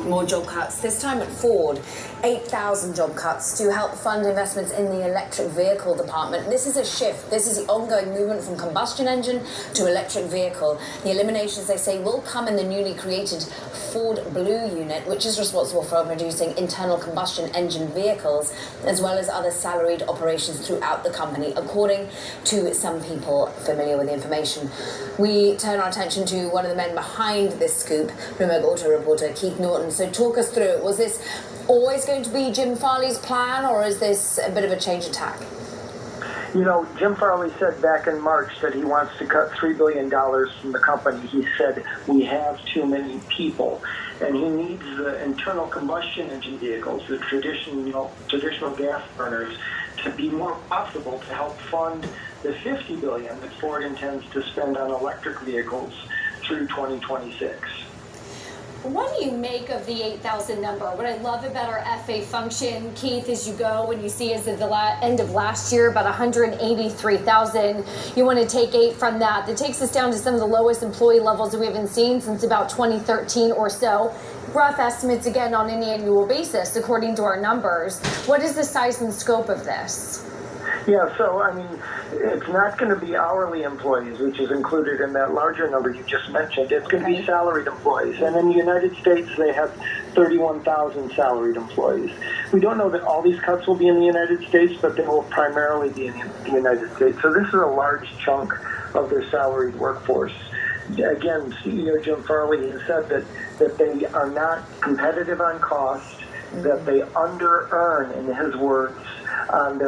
More job cuts, this time at Ford. 8,000 job cuts to help fund investments in the electric vehicle department. This is a shift. This is the ongoing movement from combustion engine to electric vehicle. The eliminations, they say, will come in the newly created Ford Blue unit, which is responsible for producing internal combustion engine vehicles, as well as other salaried operations throughout the company, according to some people familiar with the information. We turn our attention to one of the men behind this scoop, Bloomberg Auto reporter Keith Norton. So talk us through it. Was this always going to be Jim Farley's plan, or is this a bit of a change of tack? You know, Jim Farley said back in March that he wants to cut $3 billion from the company. He said, we have too many people, and he needs the internal combustion engine vehicles, the traditional gas burners, to be more profitable to help fund the $50 billion that Ford intends to spend on electric vehicles through 2026. What do you make of the 8,000 number? What I love about our FA function, Keith, as you go and you see as of the end of last year, about 183,000. You want to take 8 from that. That takes us down to some of the lowest employee levels that we haven't seen since about 2013 or so. Rough estimates, again, on an annual basis, according to our numbers. What is the size and scope of this? Yeah, so, I mean, it's not going to be hourly employees, which is included in that larger number you just mentioned. It's going to be salaried employees. And in the United States, they have 31,000 salaried employees. We don't know that all these cuts will be in the United States, but they will primarily be in the United States. So this is a large chunk of their salaried workforce. Again, CEO Jim Farley has said that they are not competitive on cost, that they under-earn, in his words, on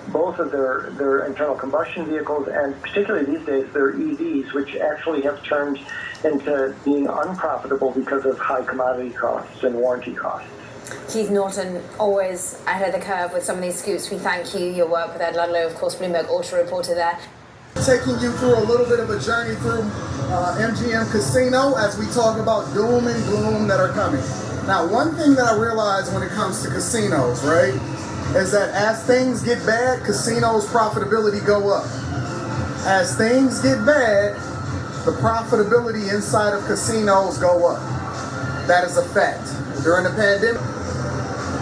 both of their internal combustion vehicles, and particularly these days their EVs, which actually have turned into being unprofitable because of high commodity costs and warranty costs. Keith Norton, always ahead of the curve with some of these scoops. We thank you. Your work with Ed Ludlow, of course, Bloomberg Auto reporter there. Taking you through a little bit of a journey through MGM Casino as we talk about doom and gloom that are coming. Now, one thing that I realize when it comes to casinos, right, is that as things get bad, casinos' profitability go up. As things get bad, the profitability inside of casinos go up. That is a fact. During the pandemic,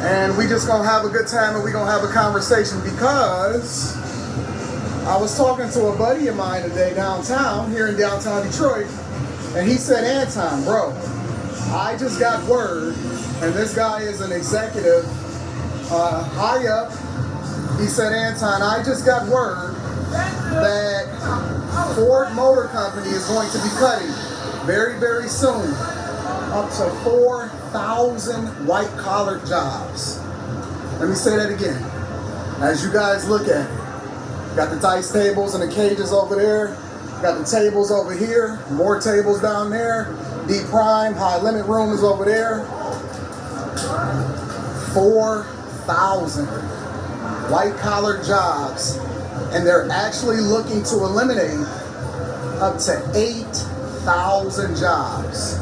and we just gonna have a good time and we gonna have a conversation, because I was talking to a buddy of mine today downtown, here in downtown Detroit, and he said, Anton, bro, I just got word, and this guy is an executive high up. He said, Anton, I just got word that Ford Motor Company is going to be cutting very, very soon up to 4,000 white-collar jobs. Let me say that again. As you guys look at it, got the dice tables and the cages over there, got the tables over here, more tables down there, D Prime, high limit room is over there. 4,000 white-collar jobs, and they're actually looking to eliminate up to 8,000 jobs.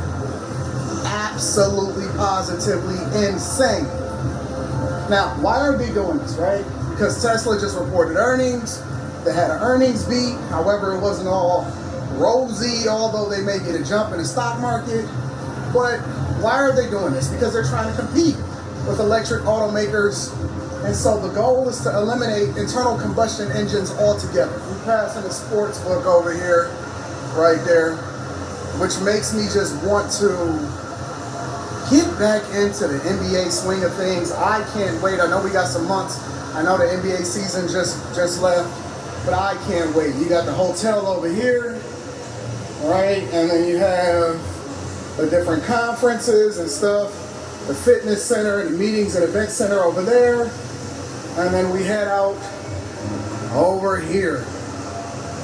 Absolutely, positively insane. Now, why are they doing this, right? Because Tesla just reported earnings. They had an earnings beat. However, it wasn't all rosy, although they may get a jump in the stock market. But why are they doing this? Because they're trying to compete with electric automakers. And so the goal is to eliminate internal combustion engines altogether. We're passing the sports book over here, right there, which makes me just want to get back into the NBA swing of things. I can't wait. I know we got some months. I know the NBA season just left, but I can't wait. You got the hotel over here, right? And then you have the different conferences and stuff, the fitness center and the meetings and event center over there. And then we head out over here.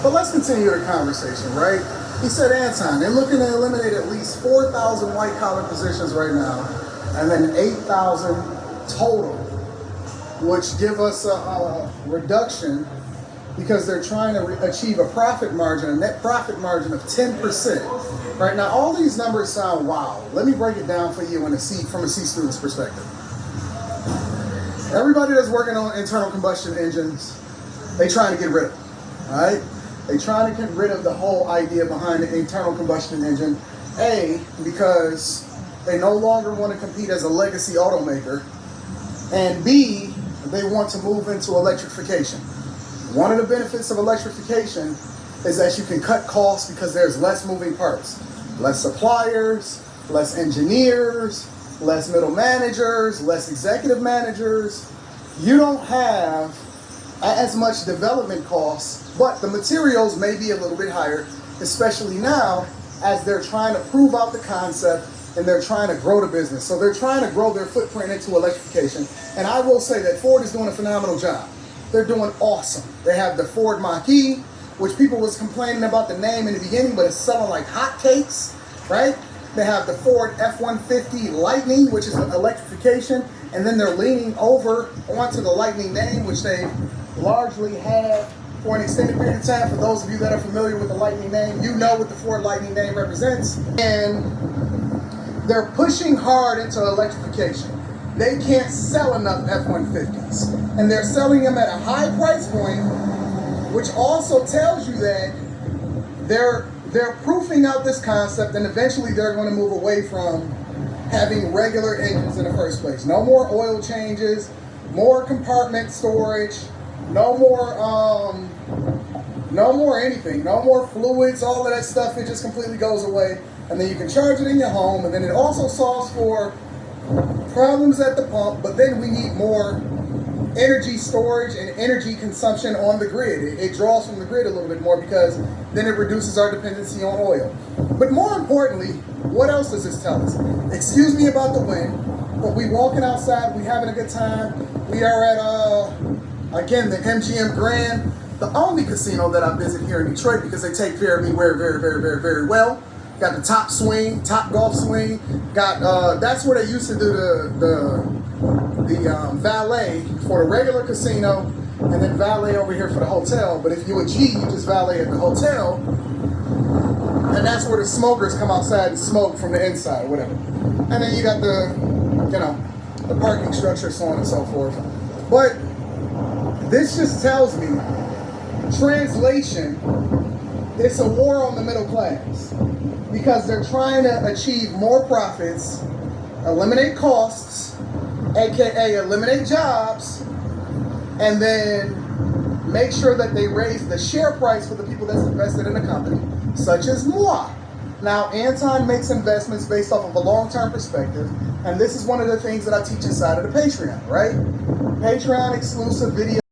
But let's continue the conversation, right? He said, Anton, they're looking to eliminate at least 4,000 white-collar positions right now, and then 8,000 total, which give us a reduction, because they're trying to achieve a profit margin, a net profit margin of 10%. Right now, all these numbers sound wow. Let me break it down for you from a C student's perspective. Everybody that's working on internal combustion engines, they trying to get rid of them, all right? They trying to get rid of the whole idea behind the internal combustion engine. A, because they no longer want to compete as a legacy automaker. And B, they want to move into electrification. One of the benefits of electrification is that you can cut costs because there's less moving parts, less suppliers, less engineers, less middle managers, less executive managers. You don't have as much development costs, but the materials may be a little bit higher, especially now as they're trying to prove out the concept and they're trying to grow the business. So they're trying to grow their footprint into electrification. And I will say that Ford is doing a phenomenal job. They're doing awesome. They have the Ford Mach-E, which people was complaining about the name in the beginning, but it's selling like hotcakes, right? They have the Ford F-150 Lightning, which is electrification. And then they're leaning over onto the Lightning name, which they've largely had for an extended period of time. For those of you that are familiar with the Lightning name, you know what the Ford Lightning name represents. And they're pushing hard into electrification. They can't sell enough F-150s. And they're selling them at a high price point, which also tells you that they're proofing out this concept, and eventually they're going to move away from having regular engines in the first place. No more oil changes, more compartment storage, no more anything, no more fluids, all of that stuff. It just completely goes away. And then you can charge it in your home, and then it also solves for problems at the pump, but then we need more energy storage and energy consumption on the grid. It draws from the grid a little bit more because then it reduces our dependency on oil. But more importantly, what else does this tell us? Excuse me about the wind, but we walking outside, we having a good time. We are at, again, the MGM Grand, the only casino that I visit here in Detroit because they take care of me very, very, very, very, very well. Got the top swing, top golf swing. Got that's where they used to do the valet for the regular casino, and then valet over here for the hotel. But if you a G, you just valet at the hotel, and that's where the smokers come outside and smoke from the inside or whatever. And then you got the parking structure, so on and so forth. But this just tells me, translation, it's a war on the middle class. Because they're trying to achieve more profits, eliminate costs, aka eliminate jobs, and then make sure that they raise the share price for the people that's invested in the company, such as moi. Now, Anton makes investments based off of a long-term perspective, and this is one of the things that I teach inside of the Patreon, right? Patreon exclusive video.